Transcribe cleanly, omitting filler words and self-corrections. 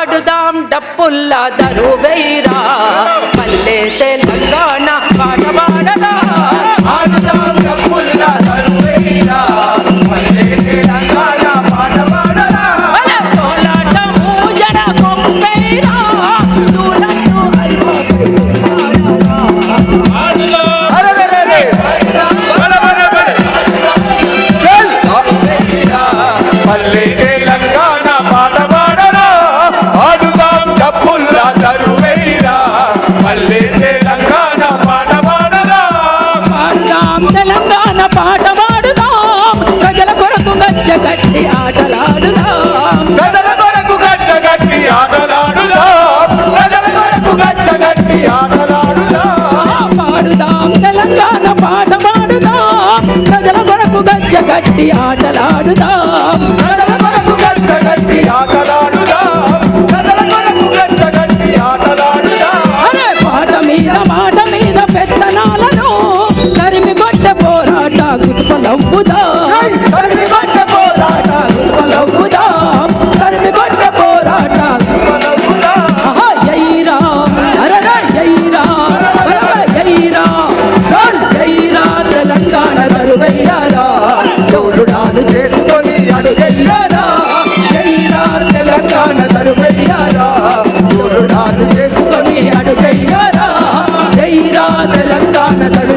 ఆడుదాం డప్పుల్లా దరువైరా పల్లె తెలంగాణ పాట పాడదా ఆడుదాం డప్పుల్లా దరువైరా పల్లె తెలంగాణ పాట పాడదా కోలాటము జడ కొంపైరా దూరంలో పల్లె తెలంగాణ పాట పాడరా ఆడుదాం డప్పుల్లా దరువైరా పల్లె తెలంగాణ పాట పాడరా పాడుదాం తెలంగాణ పాట పాడుదాం ప్రజల కొరకు గచ్చగట్టి ఆటలాడుదాం ప్రజల కొరకు గచ్చగట్టి ఆటలాడుదాం ప్రజల కొరకు గచ్చగట్టి ఆటలాడుదాం పాడుదాం తెలంగాణ పాట పాడుదాం ప్రజల కొరకు గచ్చగట్టి ఆటలాడుదాం ప్రజల కొరకు గచ్చగట్టి ఆటలాడుదాం ప్రజల కొరకు గచ్చగట్టి ఆటలాడుదాం అరే మాట మీద పెత్తనాలను తరిమి కొట్టే పోరాట గుర్తులవ్వుదాం తరిమి కొట్టే పోరాట గుర్తులవ్వుదాం తరిమి కొట్టే పోరాట ఆహా జైరా అరరా జైరా జైరా జైరా తెలంగాణ తరువయ్యారా తోడుడాలు చేసుకొని అడుగయ్యారా జైరా తెలంగాణ తరువయ్యారా తోడుడాలు చేసుకొని అడుగయ్యారా జైరా తెలంగాణ తరు